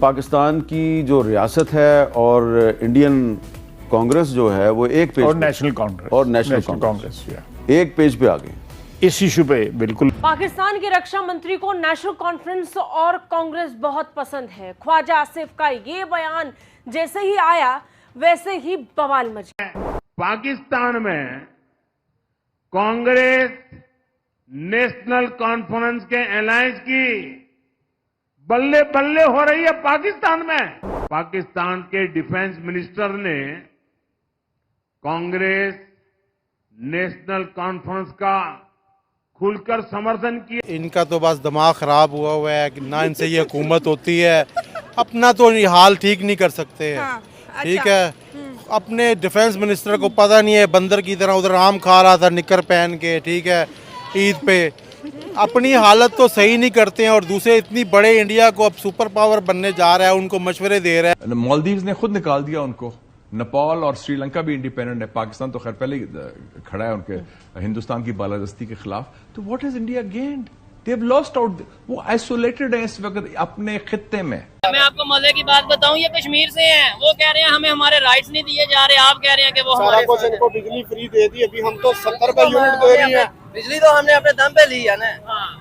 पाकिस्तान की जो रियासत है और इंडियन कांग्रेस जो है वो एक पेज और नेशनल कांग्रेस एक पेज पे आ गए इस इशू पे। बिल्कुल। पाकिस्तान के रक्षा मंत्री को नेशनल कॉन्फ्रेंस और कांग्रेस बहुत पसंद है। ख्वाजा आसिफ का ये बयान जैसे ही आया वैसे ही बवाल मच गया। पाकिस्तान में कांग्रेस नेशनल कॉन्फ्रेंस के अलायंस की बल्ले बल्ले हो रही है पाकिस्तान में। पाकिस्तान के डिफेंस मिनिस्टर ने कांग्रेस नेशनल कॉन्फ्रेंस का खुलकर समर्थन किया। इनका तो बस दिमाग खराब हुआ है कि ना इनसे ये हुकूमत होती है, अपना तो हाल ठीक नहीं कर सकते हैं। हाँ, ठीक है। अपने डिफेंस मिनिस्टर को पता नहीं है, बंदर की तरह उधर आम खा रहा था निकर पहन के। ठीक है, ईद पे अपनी हालत तो सही नहीं करते हैं और दूसरे इतनी बड़े इंडिया को अब सुपर पावर बनने जा रहा है, उनको मशवरे दे रहा है। मालदीव्स ने खुद निकाल दिया उनको, नेपाल और श्रीलंका भी इंडिपेंडेंट है, पाकिस्तान तो खैर पहले ही खड़ा है उनके हिंदुस्तान की बालादस्ती के खिलाफ। तो what has India gained? They have lost out, वो आइसोलेटेड है इस वक्त अपने खित्ते में। मैं आपको मजे की बात बताऊं, ये कश्मीर से हैं, वो कह रहे हैं हमें हमारे राइट्स नहीं दिए जा रहे, आप कह रहे हैं कि वो हमारे कुछ इनको बिजली फ्री दे दी, अभी हम तो 70 रुपए यूनिट दे रही है। बिजली तो हमने अपने दम पे ली है ना।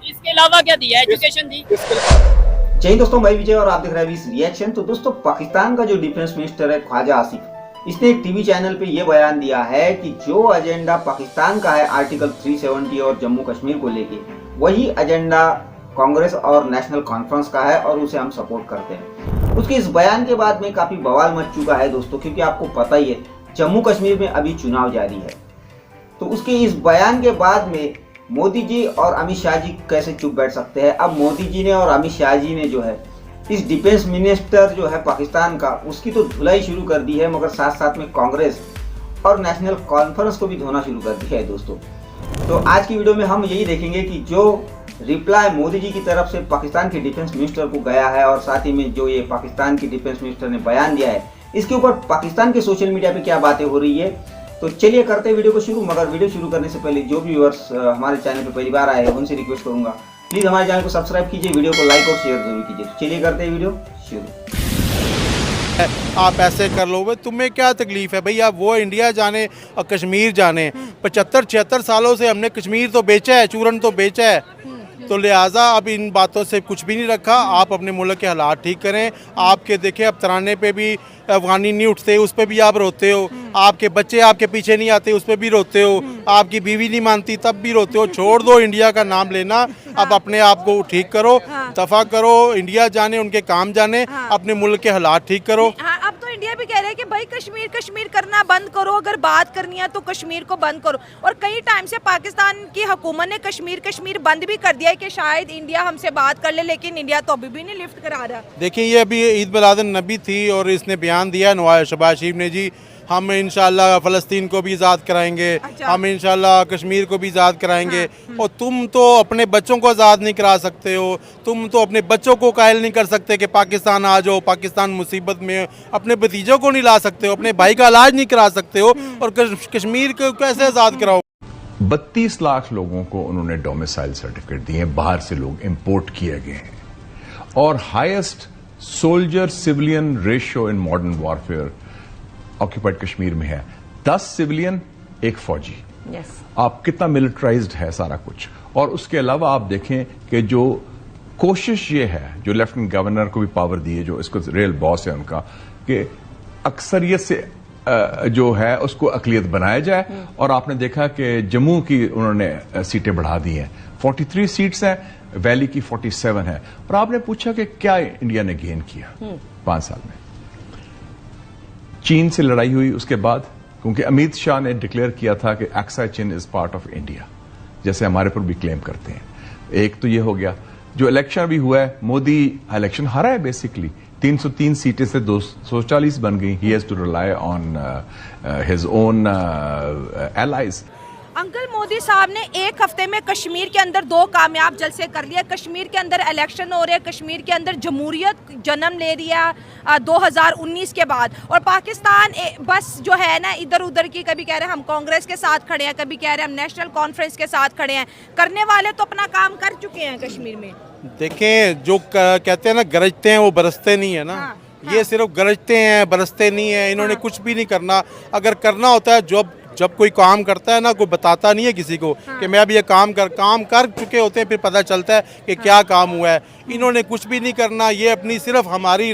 इसके अलावा क्या दिया? एजुकेशन दी। जय दोस्तों, मैं विजय और आप देख रहे हैं इस रिएक्शन। तो दोस्तों, पाकिस्तान का जो डिफेंस मिनिस्टर है ख्वाजा आसिफ, इसने एक टीवी चैनल पे ये बयान दिया है कि जो एजेंडा पाकिस्तान का है आर्टिकल 370 और जम्मू कश्मीर को लेके, वही एजेंडा कांग्रेस और नेशनल कॉन्फ्रेंस का है और उसे हम सपोर्ट करते हैं। उसके इस बयान के बाद में काफी बवाल मच चुका है दोस्तों, क्योंकि आपको पता ही है जम्मू कश्मीर में अभी चुनाव जारी है। तो उसके इस बयान के बाद में मोदी जी और अमित शाह जी कैसे चुप बैठ सकते हैं? अब मोदी जी ने और अमित शाह जी ने जो है इस डिफेंस मिनिस्टर जो है पाकिस्तान का, उसकी तो धुलाई शुरू कर दी है, मगर साथ साथ में कांग्रेस और नेशनल कॉन्फ्रेंस को भी धोना शुरू कर दिया है दोस्तों। तो आज की वीडियो में हम यही देखेंगे कि जो रिप्लाई मोदी जी की तरफ से पाकिस्तान के डिफेंस मिनिस्टर को गया है और साथ ही में जो ये पाकिस्तान के डिफेंस मिनिस्टर ने बयान दिया है, इसके ऊपर पाकिस्तान के सोशल मीडिया पे क्या बातें हो रही है। तो चलिए करते हैं वीडियो को शुरू। मगर वीडियो शुरू करने से पहले जो भी व्यूअर्स हमारे चैनल पे पहली बार आए हैं उनसे रिक्वेस्ट करूंगा, प्लीज हमारे चैनल को सब्सक्राइब कीजिए, वीडियो को लाइक और शेयर जरूर कीजिए। तो चलिए करते हैं वीडियो शुरू। आप ऐसे कर लो, भाई तुम्हें क्या तकलीफ है? भाई आप वो इंडिया जाने और कश्मीर जाने, 75-76 सालों से हमने कश्मीर तो बेचा है, चूरन तो बेचा है, तो लिहाजा अब इन बातों से कुछ भी नहीं रखा। आप अपने मुल्क के हालात ठीक करें। आपके देखें अब तराने पे भी अफगानी नहीं उठते, उस पर भी आप रोते हो। आपके बच्चे आपके पीछे नहीं आते, उस पर भी रोते हो। आपकी बीवी नहीं मानती, तब भी रोते हो। छोड़ दो इंडिया का नाम लेना, अब अपने आप को ठीक करो, दफा करो। इंडिया जाने, उनके काम जाने, अपने मुल्क के हालात ठीक करो। अब तो इंडिया भी कह रहा है कि भाई कश्मीर कश्मीर करना बंद करो, अगर बात करनी है तो कश्मीर को बंद करो। और कई टाइम से पाकिस्तान की हुकूमत ने कश्मीर कश्मीर बंद भी कर दिया है कि शायद इंडिया हमसे बात कर ले, लेकिन इंडिया तो अभी भी नहीं लिफ्ट करा रहा। देखिए, ये अभी ईद मिलादुन नबी थी और इसने बयान दिया नवाज शहबाज शरीफ ने जी, हम इंशाल्लाह फ़लस्तीन को भी आज़ाद कराएंगे। अच्छा। हम इंशाल्लाह कश्मीर को भी आज़ाद कराएंगे। और तुम तो अपने बच्चों को आज़ाद नहीं करा सकते हो, तुम तो अपने बच्चों को कायल नहीं कर सकते कि पाकिस्तान आ जाओ, पाकिस्तान मुसीबत में। अपने भतीजों को नहीं ला सकते हो, अपने भाई का इलाज नहीं करा सकते हो, और कश्मीर को कैसे आज़ाद कराओ? 32 लाख लोगों को उन्होंने डोमिसाइल सर्टिफिकेट दिए, बाहर से लोग इंपोर्ट किए गए हैं, और highest soldier civilian ratio in modern warfare occupied Kashmir में है। 10 सिविलियन, 1 फौजी। आप कितना मिलिटराइज्ड है सारा कुछ। और उसके अलावा आप देखें कि जो कोशिश ये है, जो लेफ्टिनेंट गवर्नर को भी पावर दी है, जो इसको रियल बॉस है उनका, कि अक्सरियत से जो है उसको अकलियत बनाया जाए। और आपने देखा कि जम्मू की उन्होंने सीटें बढ़ा दी हैं, 43 सीट्स हैं, वैली की 47 है। और आपने पूछा कि क्या इंडिया ने गेन किया 5 साल में? चीन से लड़ाई हुई उसके बाद, क्योंकि अमित शाह ने डिक्लेयर किया था कि एक्सा चीन इज पार्ट ऑफ इंडिया, जैसे हमारे पर भी क्लेम करते हैं। एक तो ये हो गया। जो इलेक्शन भी हुआ है, मोदी इलेक्शन हारा है बेसिकली, 303 सीटें से 240 बन गई। He has to rely on his own allies. Uncle Modi साहब ने एक हफ्ते में कश्मीर के अंदर 2 कामयाब जलसे कर लिए। कश्मीर के अंदर इलेक्शन हो रहे हैं, कश्मीर के अंदर जमहूरियत जन्म ले रही है 2019 के बाद। और पाकिस्तान बस जो है ना इधर उधर की, कभी कह रहे हैं हम कांग्रेस के साथ खड़े हैं, कभी कह रहे हैं हम नेशनल कॉन्फ्रेंस के साथ खड़े हैं। करने वाले तो अपना काम कर चुके हैं कश्मीर में। देखें, जो कहते हैं ना गरजते हैं वो बरसते नहीं है ना। ये सिर्फ गरजते हैं, बरसते नहीं है। इन्होंने कुछ भी नहीं करना। अगर करना होता है, जब कोई काम करता है ना, कोई बताता नहीं है किसी को कि मैं अब ये काम कर चुके होते हैं, फिर पता चलता है कि क्या काम हुआ है। इन्होंने कुछ भी नहीं करना। ये अपनी सिर्फ हमारी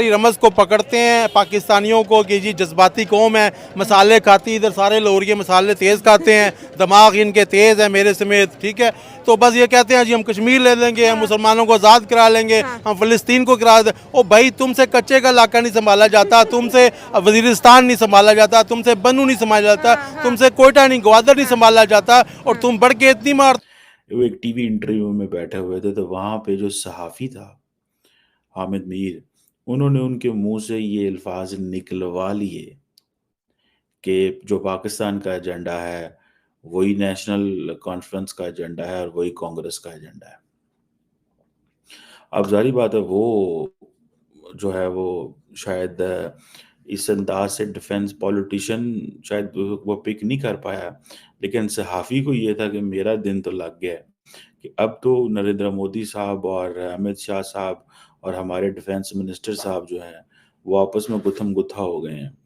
रमज़ को पकड़ते हैं पाकिस्तानियों को कि जी जज्बाती कौम है, मसाले खाती, इधर सारे लोग ये मसाले तेज़ खाते हैं, दिमाग इनके तेज़ है मेरे समेत, ठीक है। तो बस ये कहते हैं जी हम कश्मीर ले लेंगे, हम मुसलमानों को आज़ाद करा लेंगे, हम फ़लस्तीन को करा दें। ओ भाई, तुमसे कच्चे का इलाका नहीं संभाला जाता, तुमसे वज़ीरिस्तान नहीं संभाला जाता, तुमसे बनू नहीं संभाला जाता, तुमसे कोयटा नहीं, ग्वादर नहीं संभाला जाता, और तुम बढ़ के इतनी मार। वो एक टीवी इंटरव्यू में बैठे हुए थे, तो वहाँ पे जो सहाफ़ी था हामिद मीर, उन्होंने उनके मुंह से ये अल्फाज निकलवा लिए कि जो पाकिस्तान का एजेंडा है वही नेशनल कॉन्फ्रेंस का एजेंडा है और वही कांग्रेस का एजेंडा है। अब जारी बात है, वो जो है वो शायद इस अंदाज से डिफेंस पॉलिटिशियन शायद वो पिक नहीं कर पाया, लेकिन सहाफ़ी को ये था कि मेरा दिन तो लग गया कि अब तो नरेंद्र मोदी साहब और अमित शाह साहब और हमारे डिफेंस मिनिस्टर साहब जो हैं वो आपस में गुत्थम गुत्था हो गए हैं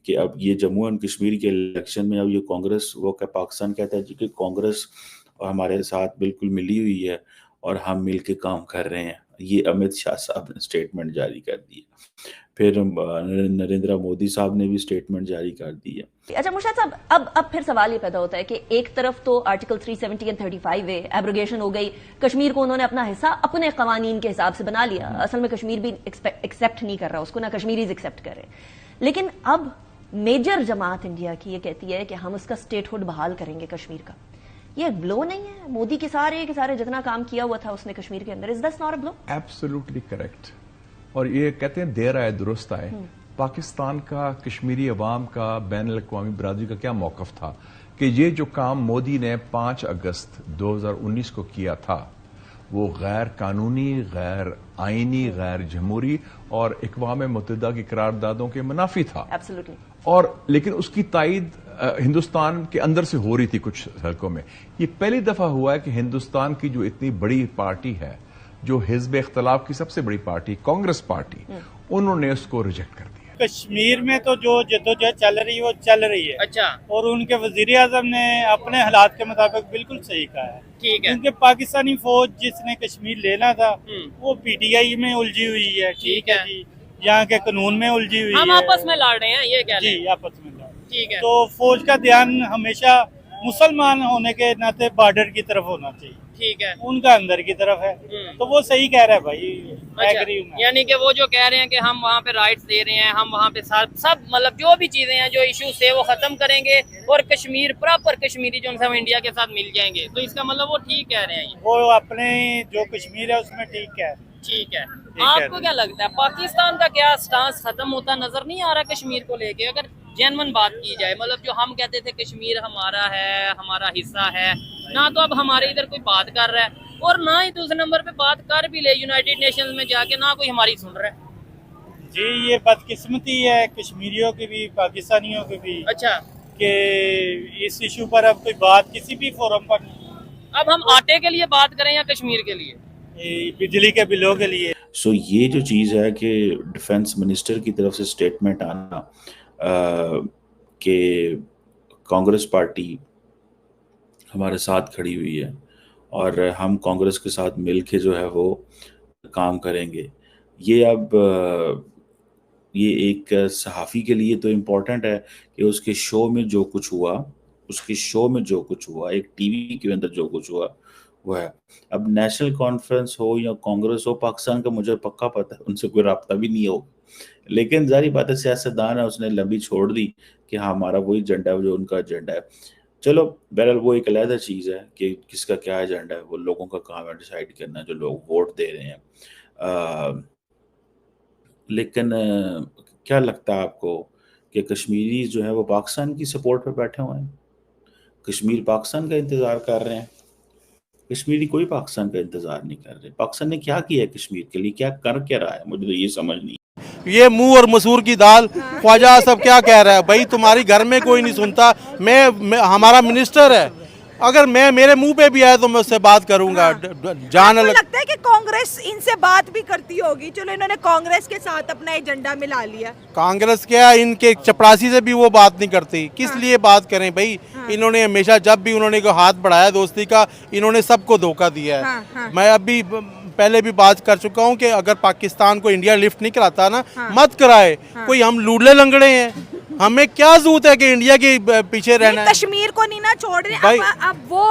कि अब ये जम्मू एंड कश्मीर के इलेक्शन में अब ये कांग्रेस, वो क्या पाकिस्तान कहता है जी कि कांग्रेस और हमारे साथ बिल्कुल मिली हुई है और हम मिल के काम कर रहे हैं। ये अमित शाह साहब ने स्टेटमेंट जारी कर दी है, फिर नरेंद्र मोदी साहब ने भी स्टेटमेंट जारी कर दी है। अच्छा मुर्शद साहब, अब फिर सवाल ये पैदा होता है कि एक तरफ तो आर्टिकल 370 एंड 35 है, एब्रोगेशन हो गई, कश्मीर को उन्होंने अपना हिस्सा अपने कवानीन के हिसाब से बना लिया। असल में कश्मीर भी एक्सेप्ट नहीं कर रहा उसको, ना कश्मीरीज एक्सेप्ट कर रहे। लेकिन अब मेजर जमात इंडिया की ये कहती है कि हम उसका स्टेटहुड बहाल करेंगे कश्मीर का। ये ब्लो नहीं है? मोदी के सारे जितना काम किया हुआ था उसने कश्मीर के अंदर, is that not a blow? Absolutely correct. और ये कहते हैं देर आए दुरुस्त आए। पाकिस्तान का, कश्मीरी अवाम का, बैन अल-अक़वामी बरादरी का क्या मौक़िफ़ था कि ये जो काम मोदी ने 5 अगस्त 2019 को किया था वो गैर कानूनी, गैर आईनी, गैर जमहूरी और अक़वाम मुत्तहिदा की करारदादों के मुनाफी था। Absolutely. और लेकिन उसकी तायद हिंदुस्तान के अंदर से हो रही थी कुछ हलकों में। ये पहली दफा हुआ है कि हिंदुस्तान की जो इतनी बड़ी पार्टी है, जो हिज़्ब इख्तिलाफ की सबसे बड़ी पार्टी कांग्रेस पार्टी, उन्होंने उसको रिजेक्ट कर दिया। कश्मीर में तो जो जद्दोजहद चल रही है वो चल रही है। अच्छा। और उनके वजीर आजम ने अपने हालात के मुताबिक बिल्कुल सही कहा है। ठीक है। क्योंकि पाकिस्तानी फौज जिसने कश्मीर लेना था वो पीटीआई में उलझी हुई है। ठीक है जी, यहाँ के कानून में उलझी हुई है। हम आपस में लड़ रहे हैं, ये कह रहे हैं। जी, आपस में लड़। ठीक है। तो फौज का ध्यान हमेशा मुसलमान होने के नाते बॉर्डर की तरफ होना चाहिए। ठीक है। उनका अंदर की तरफ है, तो वो सही कह रहा है भाई। अच्छा, यानी कि वो जो कह रहे हैं कि हम वहाँ पे राइट्स दे रहे हैं, हम वहाँ पे सब मतलब जो भी चीजें हैं, जो इश्यूज थे वो खत्म करेंगे और कश्मीर प्रॉपर कश्मीरी जो हम इंडिया के साथ मिल जाएंगे, तो इसका मतलब वो ठीक कह रहे हैं। वो अपने जो कश्मीर है उसमें ठीक है। ठीक है। आपको क्या लगता है पाकिस्तान का क्या स्टांस खत्म होता नजर नहीं आ रहा कश्मीर को लेके? अगर जेन्युइन बात की जाए, मतलब जो हम कहते थे कश्मीर हमारा है, हमारा हिस्सा है, ना तो अब हमारे इधर कोई बात कर रहा है और ना ही दूसरे नंबर पे बात कर भी ले यूनाइटेड नेशंस में जाके, ना कोई हमारी सुन रहा है। जी, ये बदकिस्मती है कश्मीरियों की भी, पाकिस्तानियों की भी। अच्छा। कि इस इशू पर अब कोई बात किसी भी फोरम पर। अब हम आटे के लिए बात करें या कश्मीर के लिए, बिजली के बिलों के लिए। सो ये जो चीज़ है कि डिफेंस मिनिस्टर की तरफ से स्टेटमेंट आना कि कांग्रेस पार्टी हमारे साथ खड़ी हुई है और हम कांग्रेस के साथ मिल के जो है वो काम करेंगे, ये अब ये एक सहाफ़ी के लिए तो इम्पोर्टेंट है कि उसके शो में जो कुछ हुआ, एक टीवी के अंदर जो कुछ हुआ वो है। अब नेशनल कॉन्फ्रेंस हो या कांग्रेस हो, पाकिस्तान का मुझे पक्का पता है उनसे कोई राब्ता भी नहीं होगा, लेकिन जारी बात है सियासतदान है, उसने लंबी छोड़ दी कि हाँ हमारा वही एजेंडा है जो उनका एजेंडा है। चलो बहरहाल वो एक अलग चीज़ है कि किसका क्या एजेंडा है, वो लोगों का काम है डिसाइड करना, जो लोग वोट दे रहे हैं। लेकिन क्या लगता है आपको कि कश्मीरी जो है वो पाकिस्तान की सपोर्ट पे बैठे हुए हैं? कश्मीर पाकिस्तान का इंतजार कर रहे हैं। कश्मीरी कोई पाकिस्तान का इंतजार नहीं कर रहे। पाकिस्तान ने क्या किया है कश्मीर के लिए, क्या कर क्या रहा है, मुझे तो ये समझ नहीं। ये मुंह और मसूर की दाल। ख्वाजा सब क्या कह रहा है भाई, तुम्हारी घर में कोई नहीं सुनता। मैं हमारा मिनिस्टर है, अगर मेरे मुंह पे भी आया तो मैं उससे बात करूंगा। जान लगता है कि कांग्रेस इनसे बात भी करती होगी। चलो इन्होंने कांग्रेस के साथ अपना एजेंडा मिला लिया। कांग्रेस क्या, इनके चपरासी से भी वो बात नहीं करती। किस लिए बात करें भाई। इन्होंने हमेशा जब भी उन्होंने को हाथ बढ़ाया दोस्ती का, इन्होंने सबको धोखा दिया है। मैं अभी पहले भी बात कर चुका हूँ कि अगर पाकिस्तान को इंडिया लिफ्ट नहीं कराता ना, मत कराए। कोई हम लूडले लंगड़े हैं, हमें क्या जरूरत है कि इंडिया के पीछे रहना है। कश्मीर को नहीं ना छोड़ रहे। अब वो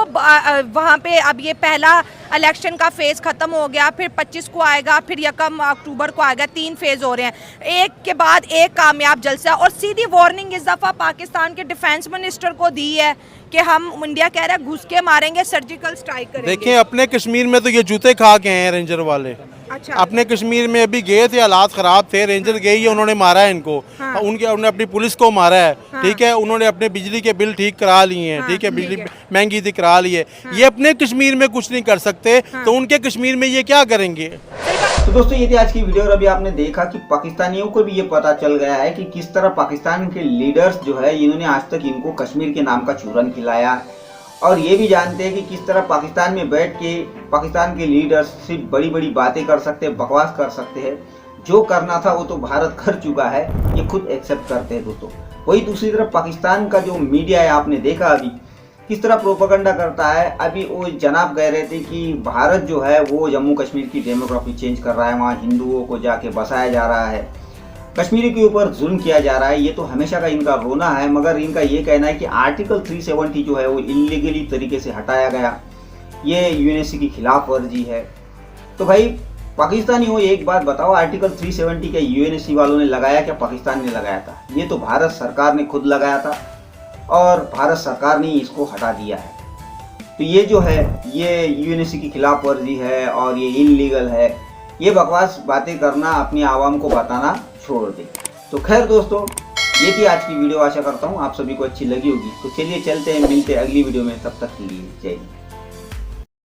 वहाँ पे अब ये पहला इलेक्शन का फेज खत्म हो गया, फिर 25 को आएगा, फिर 1 अक्टूबर को आएगा। 3 फेज हो रहे हैं, एक के बाद एक कामयाब जलसा। और सीधी वार्निंग इस दफा पाकिस्तान के डिफेंस मिनिस्टर को दी है कि हम, इंडिया कह रहा है घुस के मारेंगे, सर्जिकल स्ट्राइक करेंगे। देखिए अपने कश्मीर में तो ये जूते खा के हैं रेंजर वाले। अच्छा। अपने कश्मीर में अभी गए थे, हालात खराब थे, रेंजर गए ही उन्होंने मारा है इनको। उन्होंने अपनी पुलिस को मारा है। ठीक है, उन्होंने अपने बिजली के बिल ठीक करा लिए हैं। ठीक है, बिजली महंगी थी करा ली है। ये अपने कश्मीर में कुछ नहीं कर सकते, तो उनके कश्मीर में ये क्या करेंगे। तो दोस्तों ये थी आज की वीडियो और अभी आपने देखा कि पाकिस्तानियों को भी ये पता चल गया है कि किस तरह पाकिस्तान के लीडर्स जो है इन्होंने आज तक इनको कश्मीर के नाम का चूरन खिलाया। और ये भी जानते हैं कि किस तरह पाकिस्तान में बैठ के पाकिस्तान के लीडर्स सिर्फ बड़ी बड़ी बातें कर सकते हैं, बकवास कर सकते हैं। जो करना था वो तो भारत कर चुका है, ये खुद एक्सेप्ट करते हैं दोस्तों। वही दूसरी तरफ पाकिस्तान का जो मीडिया है, आपने देखा अभी किस तरह प्रोपेगेंडा करता है। अभी वो जनाब कह रहे थे कि भारत जो है वो जम्मू कश्मीर की डेमोग्राफी चेंज कर रहा है, वहाँ हिंदुओं को जाके बसाया जा रहा है, कश्मीरी के ऊपर जुल्म किया जा रहा है। ये तो हमेशा का इनका रोना है, मगर इनका ये कहना है कि आर्टिकल 370 जो है वो इलीगली तरीके से हटाया गया, ये यूएनएससी की खिलाफ वर्जी है। तो भाई पाकिस्तानी हो, एक बात बताओ, आर्टिकल 370 क्या यूएनएससी वालों ने लगाया, क्या पाकिस्तान ने लगाया था? ये तो भारत सरकार ने खुद लगाया था और भारत सरकार ने इसको हटा दिया है। तो ये जो है ये यूएनएससी की खिलाफ वर्जी है और ये इलीगल है। ये बकवास बातें करना, अपनी आवाम को बताना छोड़ दे। तो खैर दोस्तों, ये थी आज की वीडियो। आशा करता हूँ आप सभी को अच्छी लगी होगी। तो चलिए चलते हैं, मिलते हैं अगली वीडियो में, तब तक के लिए जय हिंद।